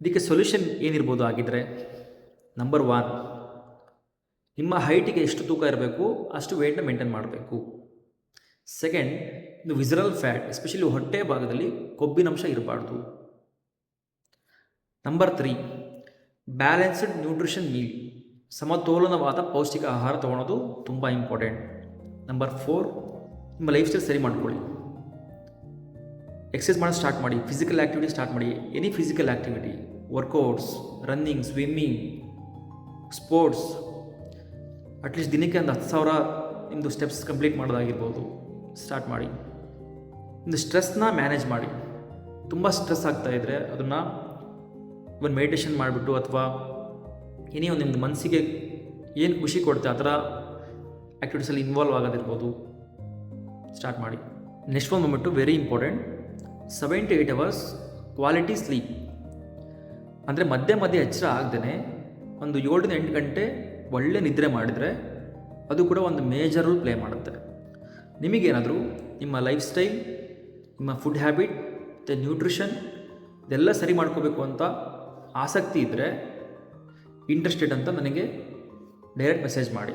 ಇದಕ್ಕೆ ಸೊಲ್ಯೂಷನ್ ಏನಿರ್ಬೋದು ಆಗಿದ್ದರೆ, ನಂಬರ್ 1, ನಿಮ್ಮ ಹೈಟಿಗೆ ಎಷ್ಟು ತೂಕ ಇರಬೇಕು ಅಷ್ಟು ವೆಯ್ಟ್ನ ಮೇಂಟೈನ್ ಮಾಡಬೇಕು. ಸೆಕೆಂಡ್, ಇದು ವಿಸರಲ್ ಫ್ಯಾಟ್, ಎಸ್ಪೆಷಲಿ ಹೊಟ್ಟೆ ಭಾಗದಲ್ಲಿ ಕೊಬ್ಬಿನಂಶ ಇರಬಾರ್ದು. ನಂಬರ್ 3, ಬ್ಯಾಲೆನ್ಸ್ಡ್ ನ್ಯೂಟ್ರಿಷನ್ ಮೀಲ್, ಸಮತೋಲನವಾದ ಪೌಷ್ಟಿಕ ಆಹಾರ ತೊಗೊಳೋದು ತುಂಬ ಇಂಪಾರ್ಟೆಂಟ್. ನಂಬರ್ 4, ನಿಮ್ಮ ಲೈಫ್ ಸ್ಟೈಲ್ ಸರಿ ಮಾಡ್ಕೊಳ್ಳಿ. ಎಕ್ಸಸೈಸ್ ಮಾಡೋದು ಸ್ಟಾರ್ಟ್ ಮಾಡಿ, ಫಿಸಿಕಲ್ ಆ್ಯಕ್ಟಿವಿಟಿ ಸ್ಟಾರ್ಟ್ ಮಾಡಿ. Any physical activity, workouts, running, swimming, sports, at least ದಿನಕ್ಕೆ ಒಂದು 10,000 ನಿಮ್ಮದು ಸ್ಟೆಪ್ಸ್ ಕಂಪ್ಲೀಟ್ ಮಾಡೋದಾಗಿರ್ಬೋದು, ಸ್ಟಾರ್ಟ್ ಮಾಡಿ. ಒಂದು ಸ್ಟ್ರೆಸ್ನ ಮ್ಯಾನೇಜ್ ಮಾಡಿ. ತುಂಬ ಸ್ಟ್ರೆಸ್ ಆಗ್ತಾಯಿದ್ರೆ ಅದನ್ನು ಒಂದು ಮೆಡಿಟೇಷನ್ ಮಾಡಿಬಿಟ್ಟು ಅಥವಾ ಏನೇ ಒಂದು ನಿಮ್ಮದು ಮನಸ್ಸಿಗೆ ಏನು ಖುಷಿ ಕೊಡುತ್ತೆ ಆ ಥರ ಆ್ಯಕ್ಟಿವಿಟೀಸಲ್ಲಿ ಇನ್ವಾಲ್ವ್ ಆಗೋದಿರ್ಬೋದು, ಸ್ಟಾರ್ಟ್ ಮಾಡಿ. ನೆಕ್ಸ್ಟ್ ಒಂದು ಬಂದ್ಬಿಟ್ಟು very important, 7 to 8 hours quality sleep. ಅಂದರೆ ಮಧ್ಯೆ ಮಧ್ಯೆ ಎಚ್ಚರ ಆಗದೇ ಒಂದು 7 to 8 ಗಂಟೆ ಒಳ್ಳೆ ನಿದ್ರೆ ಮಾಡಿದರೆ ಅದು ಕೂಡ ಒಂದು ಮೇಜರ್ ರೋಲ್ ಪ್ಲೇ ಮಾಡುತ್ತೆ. ನಿಮಗೇನಾದರೂ ನಿಮ್ಮ ಲೈಫ್ ಸ್ಟೈಲ್, ನಿಮ್ಮ ಫುಡ್ ಹ್ಯಾಬಿಟ್ ಮತ್ತು ನ್ಯೂಟ್ರಿಷನ್ ಇದೆಲ್ಲ ಸರಿ ಮಾಡ್ಕೋಬೇಕು ಅಂತ ಆಸಕ್ತಿ ಇದ್ದರೆ, ಇಂಟ್ರೆಸ್ಟೆಡ್ ಅಂತ ನನಗೆ ಡೈರೆಕ್ಟ್ ಮೆಸೇಜ್ ಮಾಡಿ.